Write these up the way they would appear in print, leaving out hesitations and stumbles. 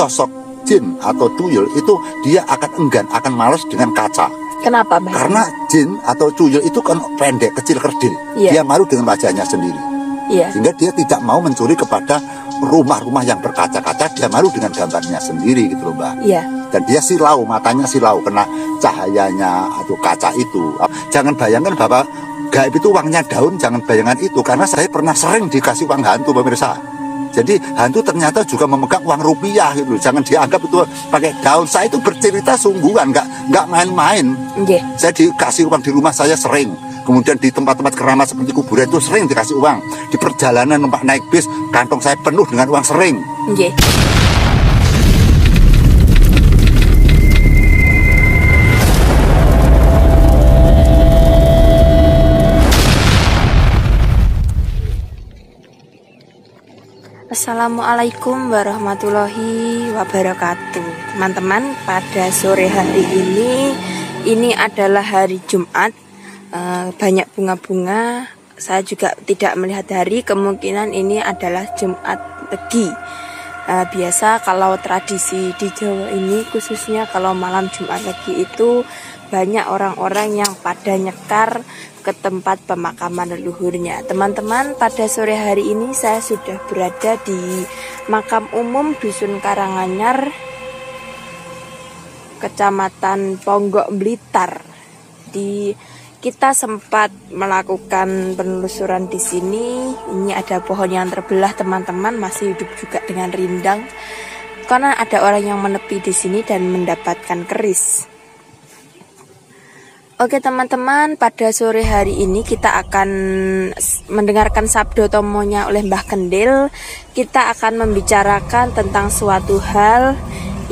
sosok jin atau tuyul itu dia akan enggan, akan malas dengan kaca. Kenapa, Mbak? Karena jin atau tuyul itu kan pendek, kecil, kerdil. Dia malu dengan wajahnya sendiri. Sehingga dia tidak mau mencuri kepada rumah-rumah yang berkaca-kaca. Dia malu dengan gambarnya sendiri gitu loh, Mbak. Dan dia silau, matanya silau kena cahayanya atau kaca itu. Jangan bayangkan bahwa gaib itu uangnya daun, jangan bayangan itu. Karena saya pernah sering dikasih uang hantu, pemirsa. Jadi hantu ternyata juga memegang uang rupiah gitu. Jangan dianggap itu pakai daun. Saya itu bercerita sungguhan, nggak main-main. Saya dikasih uang di rumah saya sering. Kemudian di tempat-tempat keramat seperti kuburan itu sering dikasih uang. Di perjalanan numpak naik bis, kantong saya penuh dengan uang sering. Assalamualaikum warahmatullahi wabarakatuh. Teman-teman, pada sore hari ini adalah hari Jumat. Banyak bunga-bunga. Saya juga tidak melihat hari, kemungkinan ini adalah Jumat Legi. Biasa kalau tradisi di Jawa ini, khususnya kalau malam Jumat Legi itu banyak orang-orang yang pada nyekar ke tempat pemakaman leluhurnya. Teman-teman, pada sore hari ini saya sudah berada di makam umum Dusun Karanganyar, Kecamatan Ponggok Blitar. Kita sempat melakukan penelusuran di sini. Ini ada pohon yang terbelah, teman-teman, masih hidup juga dengan rindang. Karena ada orang yang menepi di sini dan mendapatkan keris. Oke teman-teman, pada sore hari ini kita akan mendengarkan sabdo tomonya oleh Mbah Kendil. Kita akan membicarakan tentang suatu hal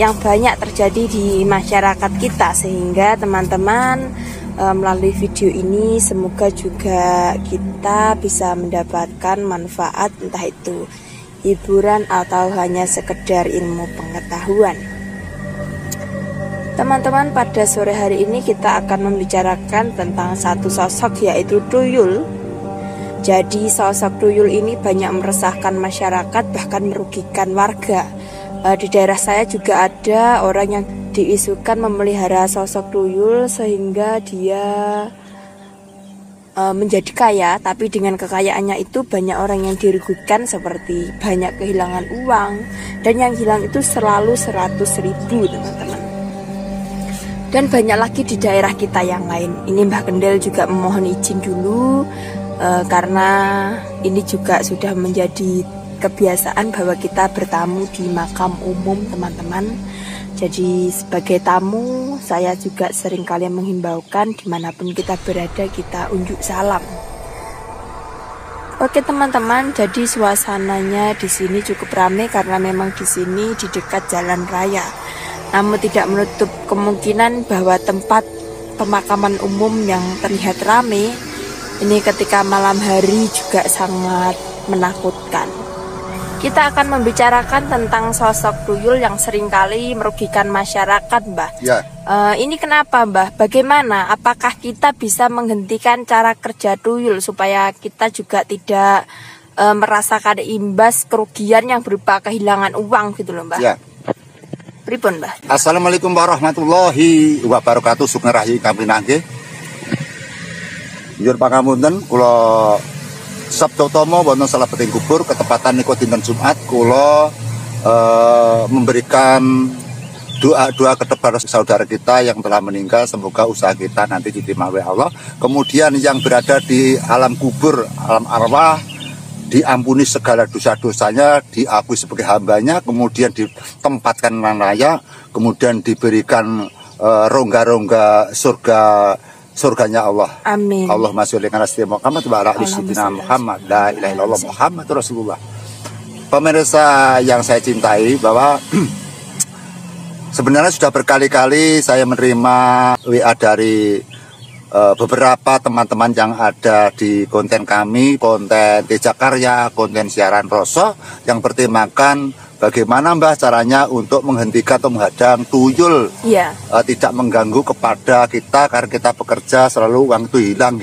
yang banyak terjadi di masyarakat kita, sehingga teman-teman melalui video ini semoga juga kita bisa mendapatkan manfaat, entah itu hiburan atau hanya sekedar ilmu pengetahuan. Teman-teman, pada sore hari ini kita akan membicarakan tentang satu sosok, yaitu tuyul. Jadi sosok tuyul ini banyak meresahkan masyarakat, bahkan merugikan warga. Di daerah saya juga ada orang yang diisukan memelihara sosok tuyul sehingga dia menjadi kaya, tapi dengan kekayaannya itu banyak orang yang dirugikan, seperti banyak kehilangan uang, dan yang hilang itu selalu 100.000, teman-teman. Dan banyak lagi di daerah kita yang lain. Ini Mbah Kendil juga memohon izin dulu, karena ini juga sudah menjadi kebiasaan bahwa kita bertamu di makam umum, teman-teman. Jadi sebagai tamu, saya juga sering kali menghimbaukan dimanapun kita berada, kita unjuk salam. Oke teman-teman, jadi suasananya di sini cukup ramai karena memang di sini di dekat jalan raya. Namun tidak menutup kemungkinan bahwa tempat pemakaman umum yang terlihat ramai ini ketika malam hari juga sangat menakutkan. Kita akan membicarakan tentang sosok tuyul yang seringkali merugikan masyarakat, Mbah. Ini kenapa, Mbah? Bagaimana? Apakah kita bisa menghentikan cara kerja tuyul supaya kita juga tidak merasakan imbas kerugian yang berupa kehilangan uang gitu loh, Mbah? Pripun, Mbah? Assalamualaikum warahmatullahi wabarakatuh. Sugeng rahayu kami nangge. Njur pangapunten, kula sabdo tomo wonten salebeting kubur ketepatan niku dinten Jumat, kula memberikan doa-doa kepada saudara kita yang telah meninggal. Semoga usaha kita nanti diterima oleh Allah. Kemudian yang berada di alam kubur, alam arwah, diampuni segala dosa-dosanya, diakui sebagai hambanya, kemudian ditempatkan layak, kemudian diberikan rongga-rongga surganya Allah. Amin. Allahumma sholli ala sayyidina Muhammad wa ala ali sayyidina Muhammad. La ilaha illallah Muhammadur Rasulullah. Pemirsa yang saya cintai, bahwa sebenarnya sudah berkali-kali saya menerima WA dari beberapa teman-teman yang ada di konten kami, konten Teja Karya, konten siaran Roso, yang bertemakan bagaimana Mbah caranya untuk menghentikan atau menghadang tuyul tidak mengganggu kepada kita, karena kita bekerja selalu uang itu hilang.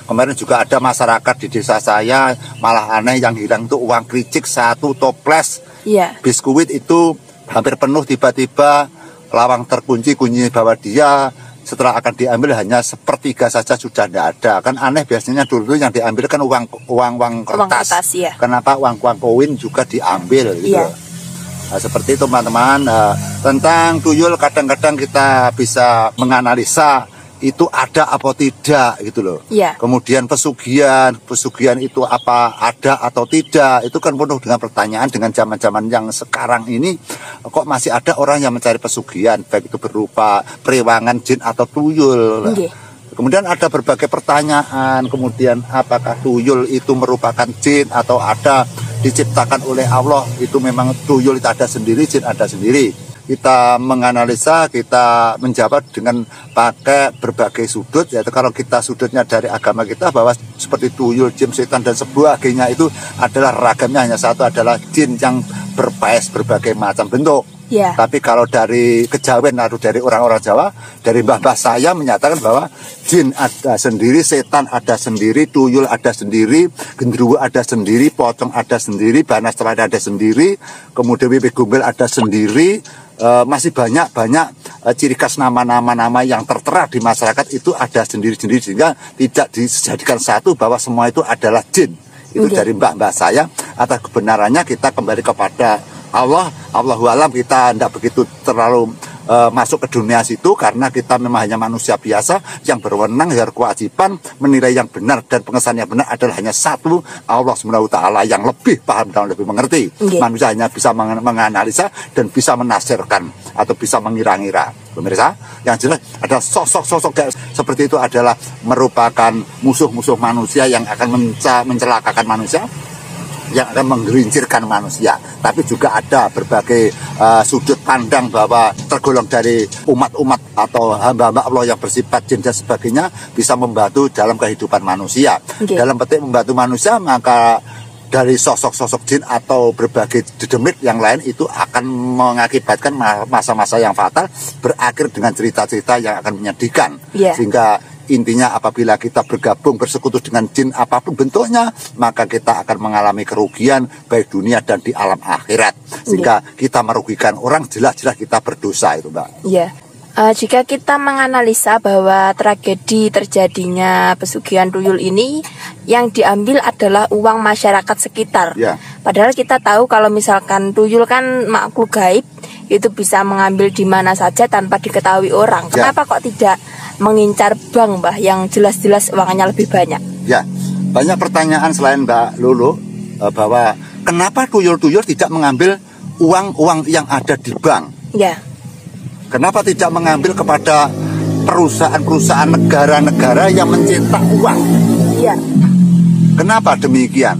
Kemarin juga ada masyarakat di desa saya malah aneh, yang hilang itu uang kricik 1 toples biskuit itu hampir penuh, tiba-tiba lawang terkunci, kunci bawa dia. Setelah akan diambil hanya sepertiga saja sudah tidak ada. Kan aneh, biasanya dulu yang diambil kan uang kertas. Ya. Kenapa uang koin juga diambil gitu. Ya. Nah, seperti itu teman-teman. Tentang tuyul kadang-kadang kita bisa menganalisa itu ada apa tidak gitu loh. Ya. Kemudian pesugihan itu apa ada atau tidak, itu kan penuh dengan pertanyaan. Dengan zaman-zaman yang sekarang ini kok masih ada orang yang mencari pesugihan, baik itu berupa perewangan jin atau tuyul. Kemudian ada berbagai pertanyaan, kemudian apakah tuyul itu merupakan jin atau ada diciptakan oleh Allah, itu memang tuyul itu ada sendiri, jin ada sendiri. Kita menganalisa, kita menjawab dengan pakai berbagai sudut, yaitu kalau kita sudutnya dari agama kita bahwa seperti tuyul, jin, setan dan sebagainya itu adalah ragamnya hanya satu, adalah jin yang berpaes berbagai macam bentuk. Yeah. Tapi kalau dari kejawen atau dari orang-orang Jawa, dari mbah-mbah saya menyatakan bahwa jin ada sendiri, setan ada sendiri, tuyul ada sendiri, gendruwo ada sendiri, pocong ada sendiri, banas terada ada sendiri, kemudian wiwi gombel ada sendiri. Masih banyak ciri khas nama-nama yang tertera di masyarakat itu ada sendiri-sendiri, sehingga tidak dijadikan satu bahwa semua itu adalah jin. Itu dari mbah-mbah saya. Atas kebenarannya kita kembali kepada Allah. Allahu alam, kita tidak begitu terlalu masuk ke dunia situ, karena kita memang hanya manusia biasa yang berwenang, yang kewajiban menilai yang benar, dan pengesahan yang benar adalah hanya satu, Allah SWT yang lebih paham dan lebih mengerti. Manusia hanya bisa menganalisa dan bisa menafsirkan atau bisa mengira-ngira. Pemirsa, yang jelas adalah sosok-sosok seperti itu adalah merupakan musuh-musuh manusia yang akan mencelakakan manusia, yang akan menggelincirkan manusia. Tapi juga ada berbagai sudut pandang bahwa tergolong dari umat-umat atau hamba-hamba Allah yang bersifat jin dan sebagainya bisa membantu dalam kehidupan manusia. Dalam petik membantu manusia, maka dari sosok-sosok jin atau berbagai dedemit yang lain itu akan mengakibatkan masa-masa yang fatal, berakhir dengan cerita-cerita yang akan menyedihkan. Sehingga intinya apabila kita bergabung bersekutu dengan jin apapun bentuknya, maka kita akan mengalami kerugian baik dunia dan di alam akhirat. Sehingga kita merugikan orang, jelas-jelas kita berdosa itu, Mbak. Iya. Jika kita menganalisa bahwa tragedi terjadinya pesugihan tuyul ini yang diambil adalah uang masyarakat sekitar. Padahal kita tahu kalau misalkan tuyul kan makhluk gaib, itu bisa mengambil di mana saja tanpa diketahui orang. Kenapa kok tidak mengincar bank, Mbah, yang jelas-jelas uangnya lebih banyak? Ya, banyak pertanyaan selain Mbak Lulu bahwa kenapa tuyul-tuyul tidak mengambil uang-uang yang ada di bank? Kenapa tidak mengambil kepada perusahaan-perusahaan negara-negara yang mencetak uang? Kenapa demikian?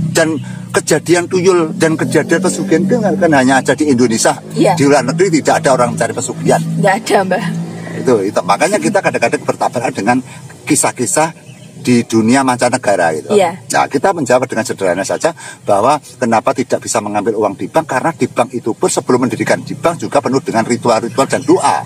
Dan kejadian tuyul dan kejadian pesugihan itu kan hanya ada di Indonesia. Di luar negeri tidak ada orang mencari pesugihan. Tidak ada, Mbah. Itu makanya kita kadang-kadang bertabrakan dengan kisah-kisah di dunia mancanegara gitu. Nah, kita menjawab dengan sederhana saja bahwa kenapa tidak bisa mengambil uang di bank, karena di bank itu pun sebelum mendirikan di bank juga penuh dengan ritual-ritual dan doa.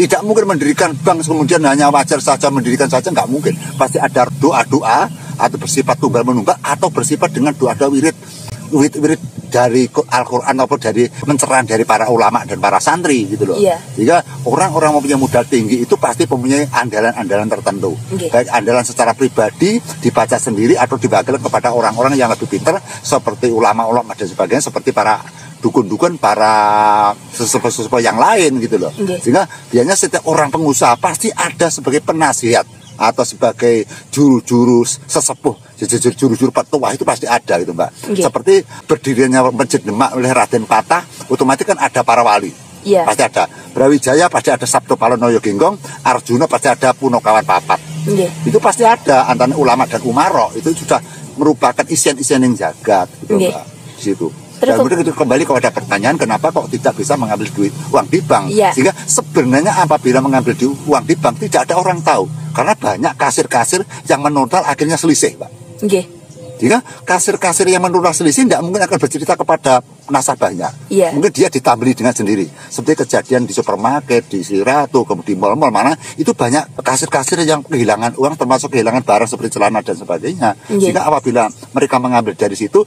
Tidak mungkin mendirikan bank kemudian hanya wajar saja mendirikan saja, nggak mungkin. Pasti ada doa-doa atau bersifat tunggal menunggal atau bersifat dengan doa-doa wirid dari Al-Quran ataupun dari pencerahan dari para ulama dan para santri gitu loh. Sehingga orang-orang mempunyai modal tinggi itu pasti mempunyai andalan-andalan tertentu. Baik andalan secara pribadi dibaca sendiri atau dibagikan kepada orang-orang yang lebih pintar seperti ulama-ulama dan sebagainya, seperti para dukun-dukun, para sesepuh-sesepuh yang lain gitu loh. Sehingga biasanya setiap orang pengusaha pasti ada sebagai penasihat atau sebagai juru-juru sesepuh, juru-juru petua itu pasti ada gitu, Mbak. Seperti berdirinya Masjid Demak oleh Raden Patah, otomatis kan ada para wali. Pasti ada. Brawijaya pasti ada Sabto Palonoyo Genggong, Arjuna pasti ada Punokawan Papat. Itu pasti ada antara ulama dan umaro. Itu sudah merupakan isian-isian yang jagat gitu, Mbak. Di situ. Dan kemudian itu kembali kepada pertanyaan kenapa kok tidak bisa mengambil uang di bank. Sehingga sebenarnya apabila mengambil uang di bank tidak ada orang tahu, karena banyak kasir-kasir yang menontal akhirnya selisih, Pak. Jika kasir-kasir yang menontal selisih tidak mungkin akan bercerita kepada nasabahnya. Mungkin dia ditambeli dengan sendiri. Seperti kejadian di supermarket, di Siratu, kemudian di mal-mal mana itu banyak kasir-kasir yang kehilangan uang, termasuk kehilangan barang seperti celana dan sebagainya. Sehingga apabila mereka mengambil dari situ,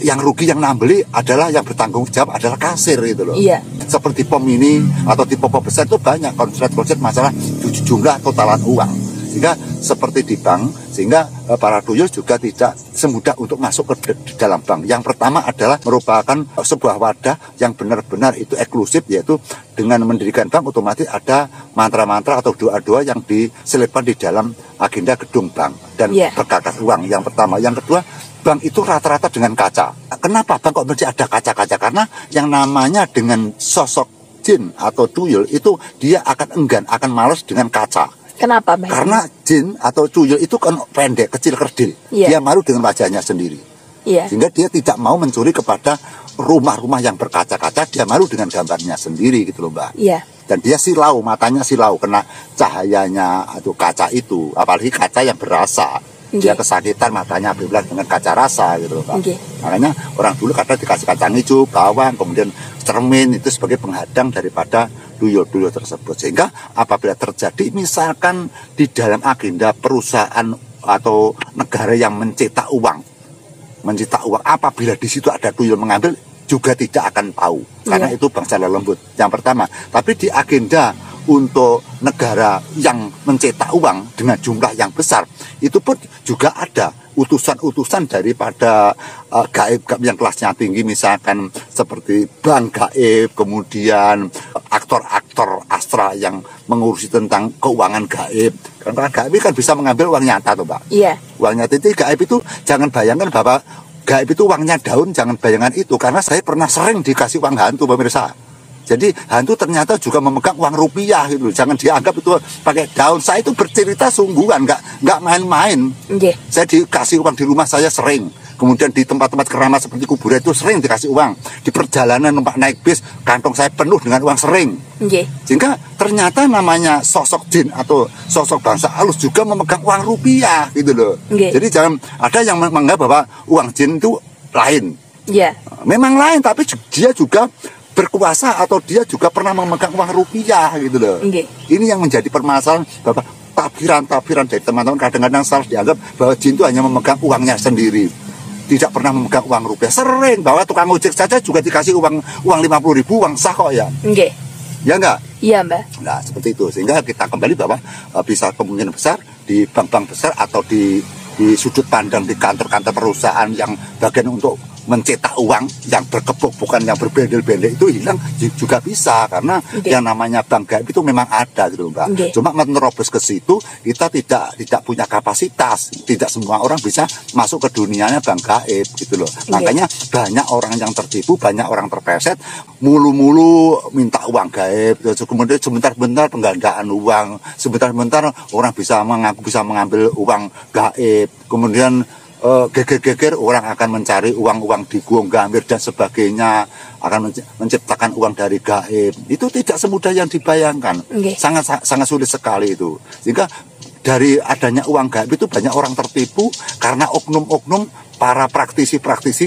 yang rugi yang nambeli adalah yang bertanggung jawab adalah kasir gitu loh. Iya. Seperti pom ini atau tipe pom besar itu banyak konslet masalah jumlah totalan uang. Sehingga seperti di bank, sehingga para tuyul juga tidak semudah untuk masuk ke dalam bank. Yang pertama adalah merupakan sebuah wadah yang benar-benar itu eksklusif, yaitu dengan mendirikan bank otomatis ada mantra-mantra atau doa-doa yang diselipkan di dalam agenda gedung bank dan berkakas uang. Yang pertama, yang kedua, bank itu rata-rata dengan kaca. Kenapa bank kok mesti ada kaca-kaca? Karena yang namanya dengan sosok jin atau tuyul itu dia akan enggan, akan malas dengan kaca. Kenapa, Mbak? Karena jin atau tuyul itu kan pendek, kecil, kerdil. Dia malu dengan wajahnya sendiri. Sehingga dia tidak mau mencuri kepada rumah-rumah yang berkaca-kaca. Dia malu dengan gambarnya sendiri gitu loh, Mbak. Dan dia silau, matanya silau kena cahayanya atau kaca itu. Apalagi kaca yang berasa. Dia kesakitan, matanya berbelah dengan kaca rasa gitu loh, Pak. Makanya orang dulu kadang dikasih kacang hijau, bawang, kemudian cermin itu sebagai penghadang daripada tuyul-tuyul tersebut. Sehingga apabila terjadi misalkan di dalam agenda perusahaan atau negara yang mencetak uang, apabila di situ ada tuyul mengambil, juga tidak akan tahu. Karena itu bangsa lembut. Yang pertama, tapi di agenda untuk negara yang mencetak uang dengan jumlah yang besar, itu pun juga ada utusan-utusan daripada gaib yang kelasnya tinggi, misalkan seperti bank gaib, kemudian aktor-aktor astral yang mengurusi tentang keuangan gaib. Karena gaib kan bisa mengambil uang nyata tuh, Pak. Uang nyata itu gaib itu jangan bayangkan bahwa gaib itu uangnya daun, jangan bayangkan itu, karena saya pernah sering dikasih uang hantu, pemirsa. Jadi hantu ternyata juga memegang uang rupiah gitu. Jangan dianggap itu pakai daun. Saya itu bercerita sungguhan, nggak main-main. Saya dikasih uang di rumah saya sering. Kemudian di tempat-tempat keramat seperti kuburan itu sering dikasih uang. Di perjalanan numpak naik bis, kantong saya penuh dengan uang sering. Sehingga ternyata namanya sosok jin atau sosok bangsa halus juga memegang uang rupiah gitu loh. Jadi jangan ada yang menganggap bahwa uang jin itu lain. Memang lain, tapi dia juga berkuasa atau dia juga pernah memegang uang rupiah gitu loh. Ini yang menjadi permasalahan bahwa tabiran-tabiran dari teman-teman kadang-kadang salah dianggap bahwa jin itu hanya memegang uangnya sendiri, tidak pernah memegang uang rupiah. Sering bahwa tukang ojek saja juga dikasih uang 50.000, uang sah kok ya. Ya enggak? Iya, Mbak. Nah seperti itu, sehingga kita kembali bahwa bisa kemungkinan besar di bank-bank besar atau di sudut pandang di kantor-kantor perusahaan yang bagian untuk mencetak uang yang berkepuk bukan yang berbendel-bendel itu hilang juga bisa, karena yang namanya bank gaib itu memang ada gitu, Mbak. Cuma menerobos ke situ kita tidak punya kapasitas, tidak semua orang bisa masuk ke dunianya bank gaib gitu loh. Makanya banyak orang yang tertipu, banyak orang terpleset, mulu-mulu minta uang gaib, kemudian sebentar-bentar penggandaan uang, sebentar-bentar orang bisa mengaku bisa mengambil uang gaib, kemudian geger-geger orang akan mencari uang-uang di Guong Gambir dan sebagainya, akan menciptakan uang dari gaib. Itu tidak semudah yang dibayangkan. Sangat sulit sekali itu. Sehingga dari adanya uang gaib itu banyak orang tertipu karena oknum-oknum para praktisi-praktisi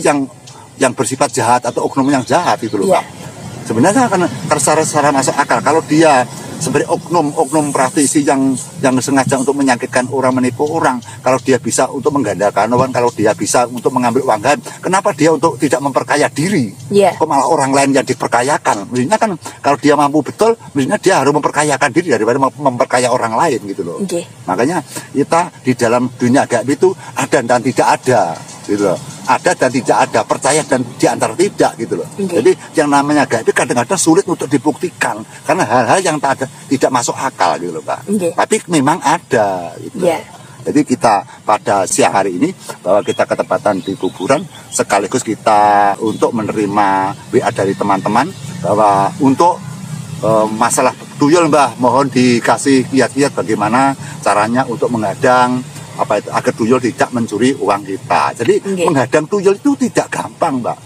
yang bersifat jahat atau oknum yang jahat itu loh, Pak. Sebenarnya akan secara masuk akal kalau dia sebenarnya oknum praktisi yang sengaja untuk menyakitkan orang, menipu orang. Kalau dia bisa untuk menggandakan uang, kalau dia bisa untuk mengambil uang gaib, kenapa dia untuk tidak memperkaya diri? Kok malah orang lain yang diperkayakan? Mestinya kan kalau dia mampu betul, mestinya dia harus memperkayakan diri daripada memperkaya orang lain gitu loh. Makanya kita di dalam dunia gaib itu ada dan tidak ada gitu loh. Ada dan tidak ada, percaya dan diantar tidak gitu loh. Jadi yang namanya gaib itu kadang-kadang sulit untuk dibuktikan karena hal-hal yang tidak masuk akal gitu loh, Pak. Tapi memang ada gitu. Jadi kita pada siang hari ini bahwa kita ketepatan di kuburan, sekaligus kita untuk menerima WA dari teman-teman bahwa untuk masalah tuyul, Mbah, mohon dikasih kiat-kiat bagaimana caranya untuk menghadang agar tuyul tidak mencuri uang kita. Jadi menghadang tuyul itu tidak gampang, Mbak.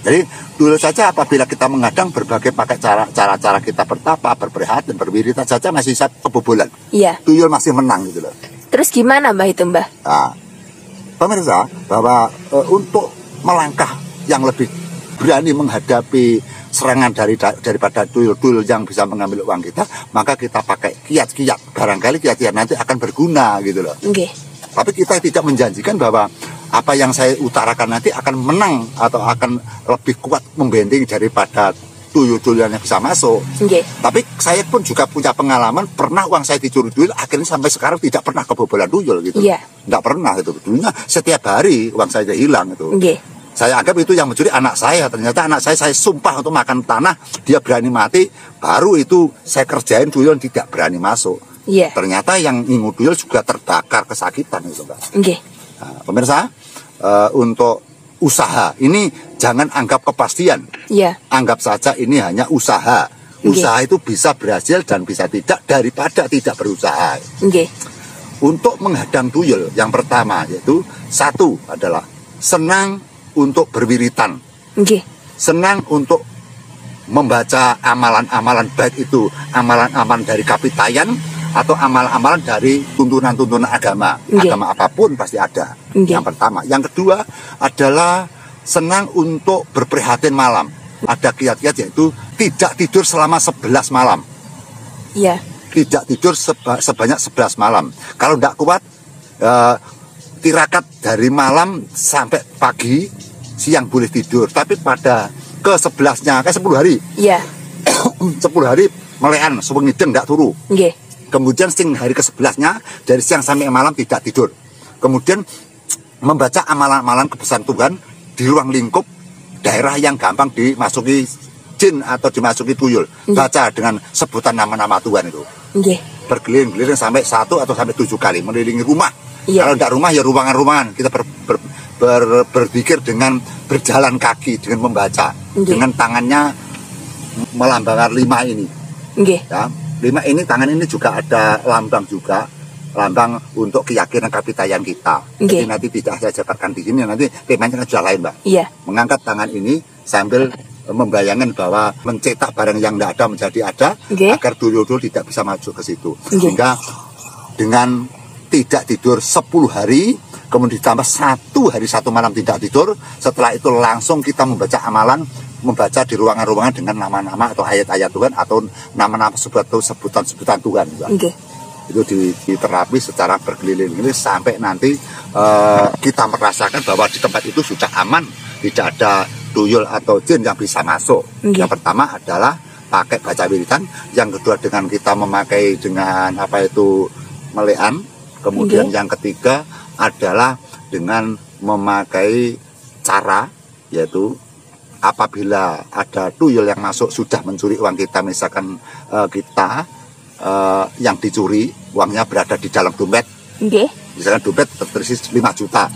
Jadi dulu saja apabila kita menghadang berbagai pakai cara-cara kita bertapa, berprihatin, berwiritan saja masih kebobolan. Tuyul masih menang gitu loh. Terus gimana, Mbak, itu, Mbah? Nah, pemirsa, bahwa untuk melangkah yang lebih berani menghadapi serangan daripada tuyul-tuyul yang bisa mengambil uang kita, maka kita pakai kiat-kiat. Barangkali kiat-kiat nanti akan berguna gitu loh. Tapi kita tidak menjanjikan bahwa apa yang saya utarakan nanti akan menang atau akan lebih kuat membenting daripada tuyul-tuyul yang bisa masuk. Tapi saya pun juga punya pengalaman, pernah uang saya dicuri tuyul, akhirnya sampai sekarang tidak pernah kebobolan tuyul gitu. Tidak pernah itu. Dulunya setiap hari uang saya hilang itu. Saya anggap itu yang mencuri anak saya. Ternyata anak saya sumpah untuk makan tanah, dia berani mati, baru itu saya kerjain tuyul tidak berani masuk. Ternyata yang ingu tuyul juga terbakar kesakitan itu, Mbak. Nah, pemirsa, untuk usaha ini jangan anggap kepastian. Anggap saja ini hanya usaha. Usaha itu bisa berhasil dan bisa tidak daripada tidak berusaha. Untuk menghadang tuyul yang pertama yaitu satu adalah senang untuk berwiritan, senang untuk membaca amalan-amalan, baik itu amalan-amalan dari kapitayan atau amalan-amalan dari tuntunan-tuntunan agama. Agama apapun pasti ada. Yang pertama. Yang kedua adalah senang untuk berprihatin malam. Ada kiat-kiat yaitu tidak tidur selama 11 malam. Tidak tidur sebanyak 11 malam. Kalau tidak kuat, tirakat dari malam sampai pagi, siang boleh tidur. Tapi pada ke-11-nya, ke 10 hari 10 hari melean, sewengideng tidak turu. Kemudian hari ke-11-nya dari siang sampai malam tidak tidur. Kemudian membaca amalan-amalan kebesaran Tuhan di ruang lingkup daerah yang gampang dimasuki jin atau dimasuki tuyul. Baca dengan sebutan nama-nama Tuhan itu. Berkeliling-keliling sampai 1 atau sampai 7 kali mengelilingi rumah. Kalau tidak rumah ya ruangan-ruangan. Kita berpikir dengan berjalan kaki, dengan membaca, dengan tangannya melambangkan 5 ini. Ya, 5 ini, tangan ini juga ada lambang juga, lambang untuk keyakinan kapitayan kita. Jadi nanti tidak saya jabarkan di sini, nanti temanya kan sudah lain, Mbak. Mengangkat tangan ini sambil membayangkan bahwa mencetak barang yang tidak ada menjadi ada, agar tuyul-tuyul tidak bisa masuk ke situ. Sehingga dengan tidak tidur 10 hari, kemudian ditambah 1 hari 1 malam tidak tidur, setelah itu langsung kita membaca amalan, membaca di ruangan-ruangan dengan nama-nama atau ayat-ayat Tuhan atau nama-nama sebutan-sebutan Tuhan. Itu diterapi secara berkeliling ini sampai nanti kita merasakan bahwa di tempat itu sudah aman, tidak ada tuyul atau jin yang bisa masuk. Yang pertama adalah pakai baca wiritan, yang kedua dengan kita memakai dengan melean, kemudian yang ketiga adalah dengan memakai cara yaitu apabila ada tuyul yang masuk sudah mencuri uang kita, misalkan kita yang dicuri uangnya berada di dalam dompet, misalkan dompet terisi 5 juta,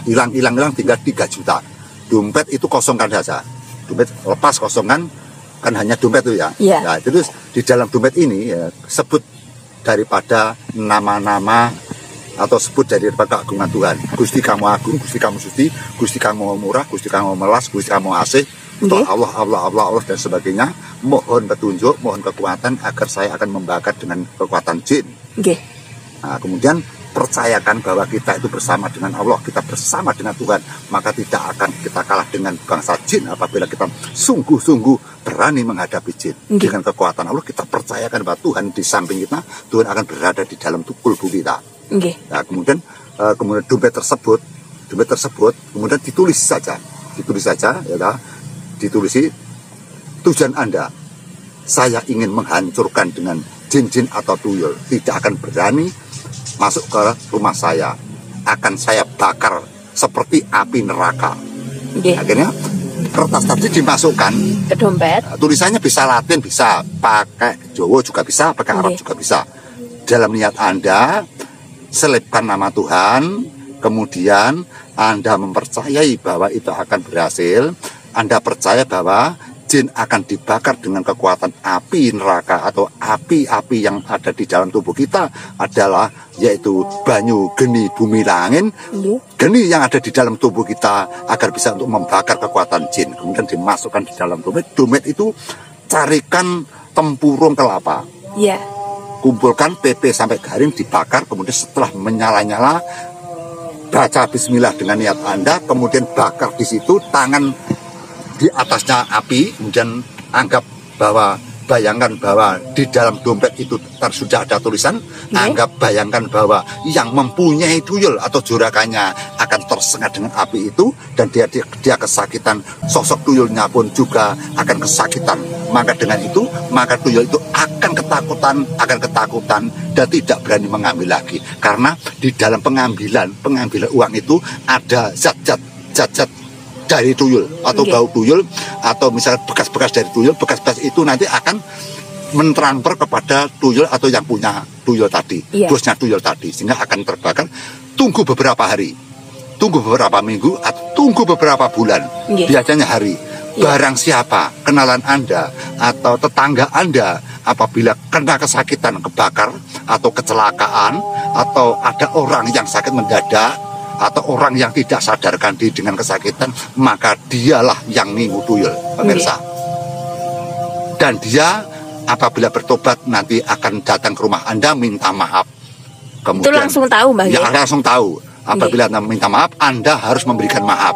hilang tinggal 3 juta, dompet itu kosongkan saja, dompet lepas kosongan, kan hanya dompet itu ya. Nah, terus di dalam dompet ini sebut daripada nama-nama atau sebut daripada keagungan Tuhan. Gusti kamu agung, Gusti kamu suci, Gusti kamu murah, Gusti kamu melas, Gusti kamu asih, Allah dan sebagainya. Mohon petunjuk, mohon kekuatan agar saya akan membakar dengan kekuatan jin. Nah, kemudian percayakan bahwa kita itu bersama dengan Allah, kita bersama dengan Tuhan, maka tidak akan kita kalah dengan bangsa jin apabila kita sungguh-sungguh berani menghadapi jin. Dengan kekuatan Allah kita percayakan bahwa Tuhan di samping kita, Tuhan akan berada di dalam tubuh kita. Nah, kemudian dompet tersebut kemudian ditulis saja, ya, ditulisi tujuan Anda. Saya ingin menghancurkan dengan jin-jin atau tuyul, tidak akan berani masuk ke rumah saya, akan saya bakar seperti api neraka. Akhirnya kertas tadi dimasukkan ke dompet. Tulisannya bisa Latin, bisa pakai Jawa juga bisa, pakai Arab juga bisa. Dalam niat Anda selipkan nama Tuhan, kemudian Anda mempercayai bahwa itu akan berhasil. Anda percaya bahwa jin akan dibakar dengan kekuatan api neraka atau api-api yang ada di dalam tubuh kita adalah yaitu banyu, geni, bumi, langit. Geni yang ada di dalam tubuh kita agar bisa untuk membakar kekuatan jin. Kemudian dimasukkan di dalam dompet. Dompet itu carikan tempurung kelapa. Kumpulkan PP sampai garing, dibakar, kemudian setelah menyala-nyala baca bismillah dengan niat Anda, kemudian bakar di situ, tangan di atasnya api, kemudian anggap bahwa bayangkan bahwa di dalam dompet itu sudah ada tulisan, bayangkan bahwa yang mempunyai tuyul atau juragannya akan tersengat dengan api itu, dan dia kesakitan, sosok tuyulnya pun juga akan kesakitan. Maka dengan itu, maka tuyul itu akan ketakutan dan tidak berani mengambil lagi, karena di dalam pengambilan uang itu ada zat-zat dari tuyul atau bau tuyul, atau misalnya bekas-bekas dari tuyul. Bekas-bekas itu nanti akan mentransfer kepada tuyul atau yang punya tuyul tadi, bosnya tuyul tadi, sehingga akan terbakar. Tunggu beberapa hari, tunggu beberapa minggu, atau tunggu beberapa bulan, biasanya hari. Barang siapa kenalan Anda atau tetangga Anda apabila kena kesakitan, kebakar atau kecelakaan, atau ada orang yang sakit mendadak, atau orang yang tidak sadarkan diri dengan kesakitan, maka dialah yang ngingu tuyul, pemirsa. Dan dia apabila bertobat nanti akan datang ke rumah Anda minta maaf. Kemudian, itu langsung tahu, Mbak? Ya, langsung tahu. Apabila Anda minta maaf, Anda harus memberikan maaf.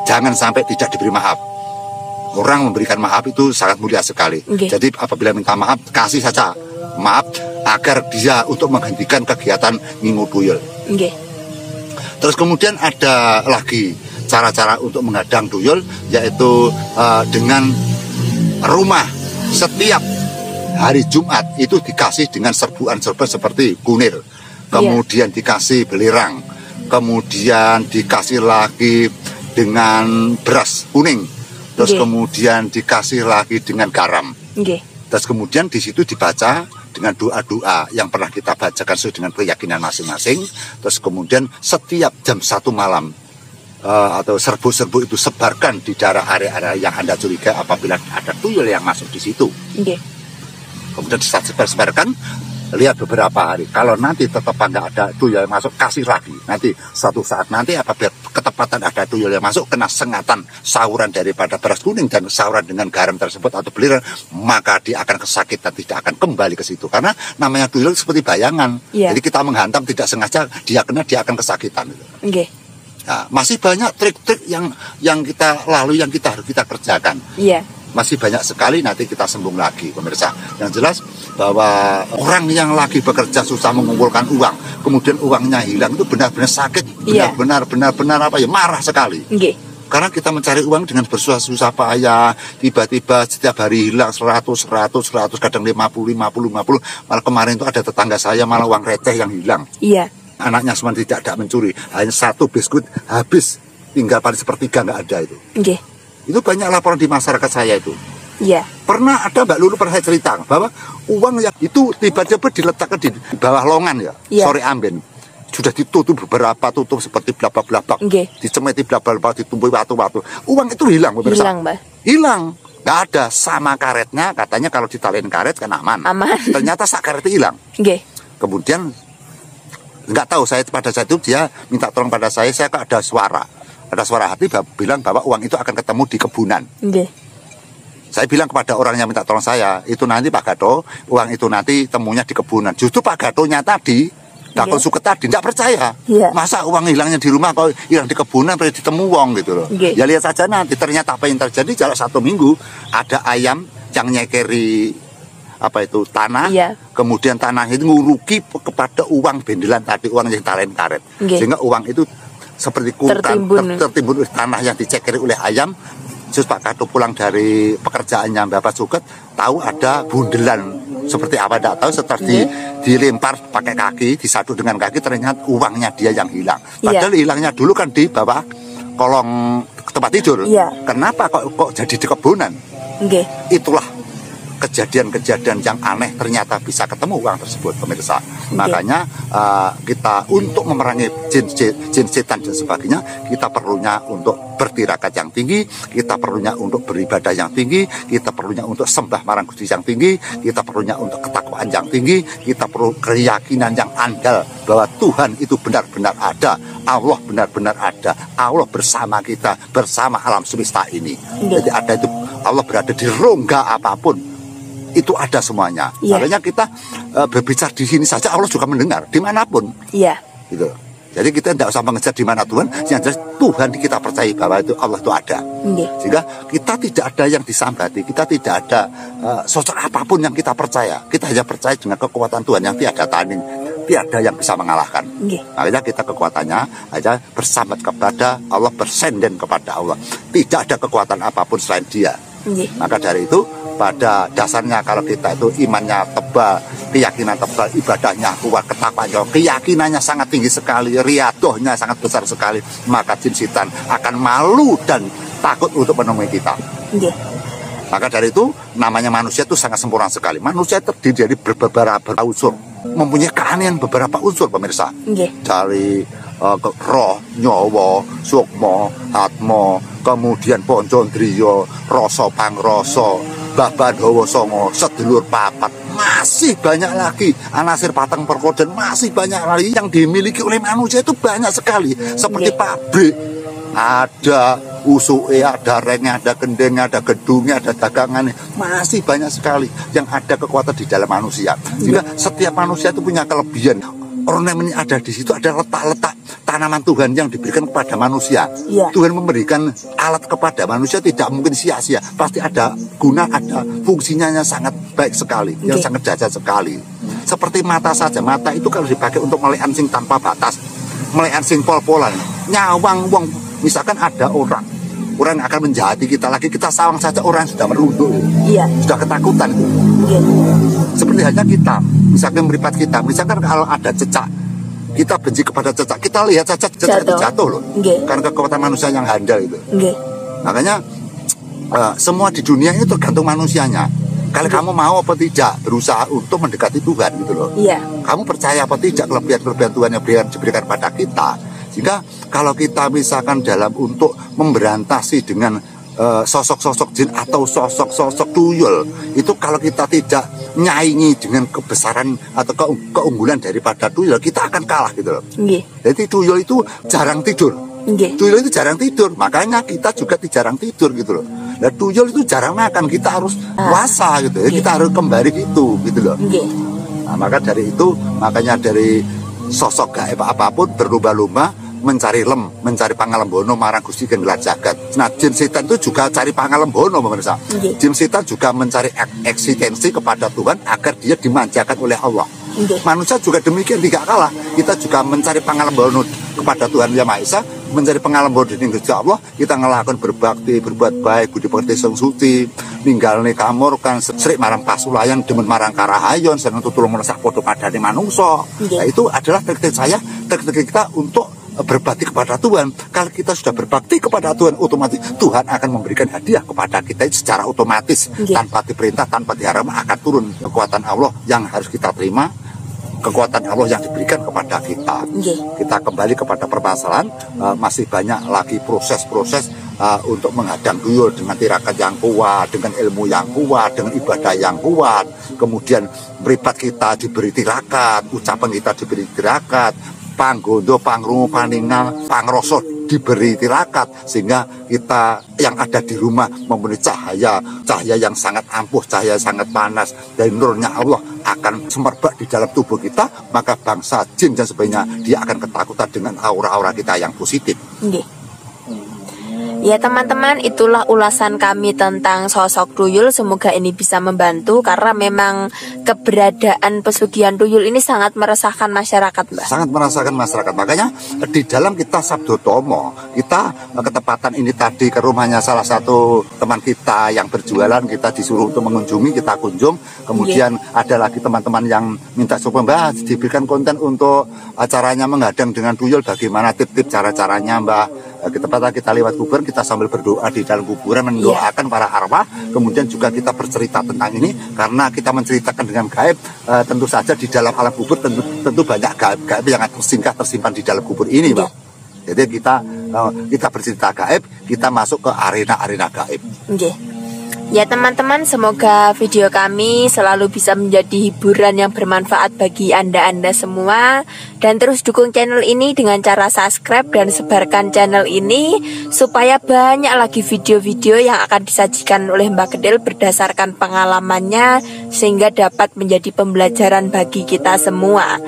Jangan sampai tidak diberi maaf. Orang memberikan maaf itu sangat mulia sekali. Jadi apabila minta maaf, kasih saja maaf agar dia untuk menghentikan kegiatan ngingu tuyul. Terus kemudian ada lagi cara-cara untuk menghadang tuyul, yaitu dengan rumah setiap hari Jumat itu dikasih dengan serbuan-serbuan seperti kunir, kemudian dikasih belerang, kemudian dikasih lagi dengan beras kuning, terus kemudian dikasih lagi dengan garam. Terus kemudian di situ dibaca dengan doa-doa yang pernah kita bacakan sesuai dengan keyakinan masing-masing. Terus kemudian setiap jam 1 malam atau serbu-serbu itu sebarkan di daerah area-area yang Anda curiga apabila ada tuyul yang masuk di situ. Kemudian sebarkan, lihat beberapa hari. Kalau nanti tetap nggak ada tuyul yang masuk, kasih lagi. Nanti suatu saat nanti apabila ketepatan ada tuyul yang masuk, kena sengatan sauran daripada beras kuning dan sauran dengan garam tersebut atau belerang, maka dia akan kesakitan, tidak akan kembali ke situ. Karena namanya tuyul seperti bayangan. Jadi kita menghantam tidak sengaja, dia akan kesakitan. Nah, masih banyak trik-trik yang kita lalui, yang harus kita kerjakan. Masih banyak sekali, nanti kita sambung lagi, pemirsa. Yang jelas bahwa orang yang lagi bekerja susah mengumpulkan uang, kemudian uangnya hilang, itu benar-benar sakit, benar-benar marah sekali. Karena kita mencari uang dengan bersusah-susah payah, tiba-tiba setiap hari hilang 100, kadang 50. Malah kemarin itu ada tetangga saya malah uang receh yang hilang. Anaknya semua tidak mencuri, hanya 1 biskuit habis, tinggal paling sepertiga nggak ada itu. Itu banyak laporan di masyarakat saya itu. Pernah ada Mbak Lulu pernah cerita bahwa uang yang itu tiba-tiba diletakkan di bawah longan sore amben. Sudah ditutup beberapa tutup seperti belabak-belabak, dicemeti belabak-belabak, ditumpui batu-batu. Uang itu hilang, pemirsa. Hilang. Nggak ada, sama karetnya, katanya kalau ditaliin karet kan aman. Ternyata sak karetnya hilang. Kemudian nggak tahu, saya pada saat itu dia minta tolong pada saya kok ada suara hati bilang bahwa uang itu akan ketemu di kebunan. Saya bilang kepada orang yang minta tolong saya, itu nanti Pak Gato, uang itu nanti temunya di kebunan. Justru Pak Gatonya tadi, Dakon Suket tadi, tidak percaya. Masa uang hilangnya di rumah, kalau hilang di kebunan, berarti ditemu uang gitu loh. Ya lihat saja nanti, ternyata apa yang terjadi, jarak 1 minggu, ada ayam yang nyekeri tanah, kemudian tanah itu nguruki kepada uang bendelan tadi, uang yang talen karet. Sehingga uang itu seperti tertimbun tanah yang dicekeri oleh ayam. Terus Pak Gato pulang dari pekerjaannya Bapak Suket, tahu ada bundelan seperti apa tidak tahu, setelah dilempar pakai kaki, disadu dengan kaki, ternyata uangnya dia yang hilang. Padahal hilangnya dulu kan di bawah kolong tempat tidur. Kenapa kok jadi di kebunan? Itulah kejadian-kejadian yang aneh, ternyata bisa ketemu uang tersebut, pemirsa. Makanya kita untuk memerangi jin setan dan sebagainya, kita perlunya untuk bertirakat yang tinggi, kita perlunya untuk beribadah yang tinggi, kita perlunya untuk sembah marang Gusti yang tinggi, kita perlunya untuk ketakwaan yang tinggi, kita perlu keyakinan yang andal bahwa Tuhan itu benar-benar ada, Allah benar-benar ada, Allah bersama kita, bersama alam semesta ini. Jadi ada itu, Allah berada di rongga apapun, itu ada semuanya. Makanya kita berbicara di sini saja Allah juga mendengar dimanapun. Gitu. Jadi kita tidak usah mengejar di mana Tuhan, yang jelas Tuhan kita percaya bahwa itu Allah itu ada. Sehingga kita tidak ada yang disambati, kita tidak ada sosok apapun yang kita percaya. Kita hanya percaya dengan kekuatan Tuhan yang tiada tanding, tiada yang bisa mengalahkan. Makanya kita kekuatannya aja bersambat kepada Allah, bersenden kepada Allah. Tidak ada kekuatan apapun selain Dia. Maka dari itu pada dasarnya kalau kita itu imannya tebal, keyakinan tebal, ibadahnya kuat, ketakwaannya, keyakinannya sangat tinggi sekali, riadohnya sangat besar sekali, maka jin setan akan malu dan takut untuk menemui kita. Maka dari itu namanya manusia itu sangat sempurna sekali. Manusia terdiri dari beberapa unsur, mempunyai keanehan beberapa unsur pemirsa. Dari roh, nyawa, sukma, atma, kemudian ponjondriya, rasa pangrasa, baban hawa songo, sedulur papat, masih banyak lagi anasir patang perkodan, masih banyak lagi yang dimiliki oleh manusia itu banyak sekali. Seperti pabrik, ada usuke, ada rengnya, ada kendengnya, ada gedungnya, ada dagangannya, masih banyak sekali yang ada kekuatan di dalam manusia. Sehingga setiap manusia itu punya kelebihan. Ornamen yang ada di situ ada letak-letak tanaman Tuhan yang diberikan kepada manusia. Tuhan memberikan alat kepada manusia tidak mungkin sia-sia. Pasti ada guna, ada fungsinya yang sangat baik sekali, yang sangat dahsyat sekali. Seperti mata saja, mata itu kalau dipakai untuk melihat sing tanpa batas, melihat sing pol-polan, nyawang wong. Misalkan ada orang yang akan menjahati kita lagi, kita sawang saja orang sudah merunduk, sudah ketakutan. Seperti hanya kita, misalkan meripat kita, misalkan kalau ada cecak, kita benci kepada cecak, kita lihat saja cecak itu jatuh loh, karena kekuatan manusia yang handal itu. Makanya semua di dunia ini tergantung manusianya. Kalau kamu mau apa tidak berusaha untuk mendekati Tuhan gitu loh. Kamu percaya apa tidak kelebihan-kelebihan Tuhan yang diberikan pada kita. Sehingga kalau kita misalkan dalam untuk memberantasi dengan sosok-sosok jin atau sosok-sosok tuyul, itu kalau kita tidak nyaingi dengan kebesaran atau keunggulan daripada tuyul, kita akan kalah gitu loh. Jadi tuyul itu jarang tidur. Tuyul itu jarang tidur, makanya kita juga jarang tidur gitu loh. Nah tuyul itu jarang makan, kita harus puasa gitu ya, kita harus kembali gitu loh. Nah, maka dari itu, makanya dari sosok gaib apapun berlomba-lomba mencari mencari pangalembono marang Gusti Genggelat Jagat. Nah, jin setan itu juga cari pangalembono pemirsa. Jin setan juga mencari eksistensi kepada Tuhan agar dia dimanjakan oleh Allah. Manusia juga demikian, tidak kalah. Kita juga mencari pangalembono kepada Tuhan Yang Maha Esa, mencari pangalembono di Gusti Allah. Kita ngelakukan berbakti, berbuat baik, budi pekerti sing suci, ninggalne kamurkan, srik marang pasulayan, demen marang karahayon, seneng tutulung menesak padha padane manungsa. Nah, itu adalah teknik kita untuk berbakti kepada Tuhan. Kalau kita sudah berbakti kepada Tuhan, otomatis Tuhan akan memberikan hadiah kepada kita secara otomatis, tanpa diperintah, tanpa diharap akan turun kekuatan Allah yang harus kita terima, kekuatan Allah yang diberikan kepada kita. Kita kembali kepada permasalahan, masih banyak lagi proses-proses untuk menghadang tuyul dengan tirakat yang kuat, dengan ilmu yang kuat, dengan ibadah yang kuat. Kemudian meripat kita diberi tirakat, ucapan kita diberi tirakat, panggondo, pangrungu, paningal, pangrosot diberi tirakat, sehingga kita yang ada di rumah mempunyai cahaya yang sangat ampuh, cahaya sangat panas, dan nurnya Allah akan semerbak di dalam tubuh kita. Maka bangsa jin dan sebagainya dia akan ketakutan dengan aura-aura kita yang positif. Ya teman-teman, itulah ulasan kami tentang sosok tuyul. Semoga ini bisa membantu, karena memang keberadaan pesugihan tuyul ini sangat meresahkan masyarakat, Mbak. Sangat meresahkan masyarakat. Makanya di dalam kita Sabdo Tomo, kita ketepatan ini tadi ke rumahnya salah satu teman kita yang berjualan, kita disuruh untuk mengunjungi, kita kunjung. Kemudian ada lagi teman-teman yang minta supaya Mbak diberikan konten untuk acaranya menghadang dengan tuyul, bagaimana tip-tip cara-caranya Mbak. Ketepatan kita lewat kuburan, kita sambil berdoa di dalam kuburan, mendoakan para arwah. Kemudian juga kita bercerita tentang ini, karena kita menceritakan dengan gaib. Tentu saja di dalam alam kubur tentu banyak gaib yang tersimpan di dalam kubur ini, Mbak. Jadi kita bercerita gaib, kita masuk ke arena gaib. Ya teman-teman, semoga video kami selalu bisa menjadi hiburan yang bermanfaat bagi Anda semua. Dan terus dukung channel ini dengan cara subscribe dan sebarkan channel ini, supaya banyak lagi video-video yang akan disajikan oleh Mbak Kendil berdasarkan pengalamannya, sehingga dapat menjadi pembelajaran bagi kita semua.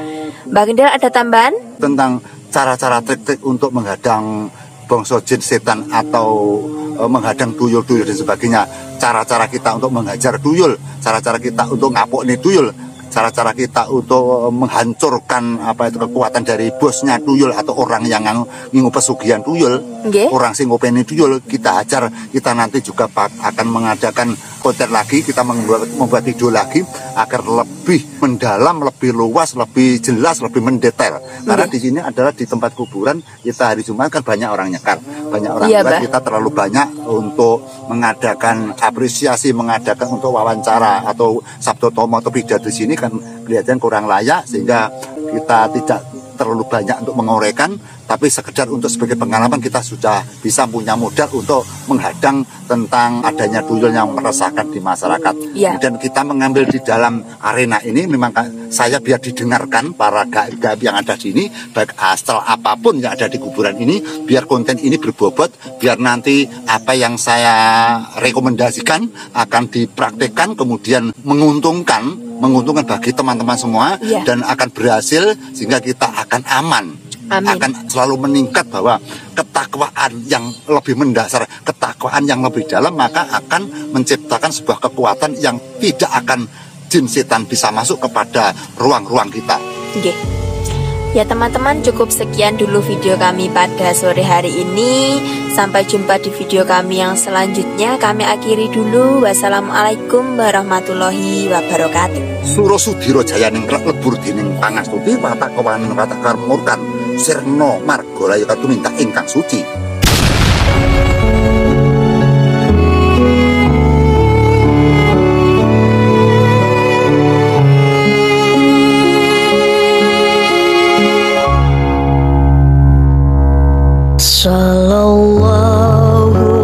Mbak Kendil, ada tambahan? Tentang cara-cara trik-trik untuk menghadang bangsa jin, setan atau menghadang tuyul-tuyul dan sebagainya. Cara-cara kita untuk menghajar tuyul, cara-cara kita untuk ngapokne tuyul, cara-cara kita untuk menghancurkan kekuatan dari bosnya tuyul atau orang yang ngingu pesugihan tuyul, orang sing ngopeni tuyul, kita hajar. Kita nanti juga akan mengadakan konten lagi, kita membuat video lagi agar lebih mendalam, lebih luas, lebih jelas, lebih mendetail. Karena di sini adalah di tempat kuburan, kita hari Jumat kan banyak orang nyekar, banyak orang kita terlalu banyak untuk mengadakan apresiasi, mengadakan untuk wawancara atau sabdo tomo atau pidato di sini kan kelihatan kurang layak, sehingga kita tidak terlalu banyak untuk menguraikan, tapi sekedar untuk sebagai pengalaman kita sudah bisa punya modal untuk menghadang tentang adanya tuyul yang meresahkan di masyarakat. Dan kita mengambil di dalam arena ini memang saya biar didengarkan para gaib-gaib yang ada di sini, baik astral apapun yang ada di kuburan ini, biar konten ini berbobot, biar nanti apa yang saya rekomendasikan akan dipraktekkan, kemudian menguntungkan bagi teman-teman semua, dan akan berhasil sehingga kita akan aman. Akan selalu meningkat, bahwa ketakwaan yang lebih mendasar, ketakwaan yang lebih dalam, maka akan menciptakan sebuah kekuatan yang tidak akan jin setan bisa masuk kepada ruang-ruang kita. Ya teman-teman, cukup sekian dulu video kami pada sore hari ini. Sampai jumpa di video kami yang selanjutnya. Kami akhiri dulu. Wassalamualaikum warahmatullahi wabarakatuh. Suro Sudiro Jayaning lebur dining pangastuti, watak kawan watak karmurkan sirno margo layu katuminta ingkang suci. Sallallahu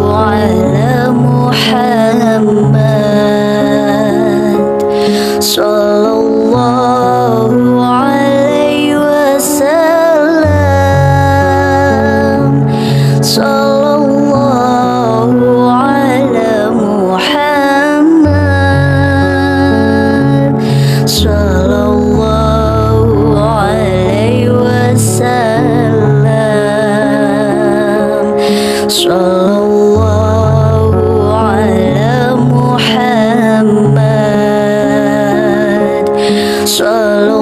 ala Muhammad, sallallahu alaihi wasallam, sallallahu ala Muhammad, sallallahu alaihi wasallam, sallallahu ala Muhammad, sallallahu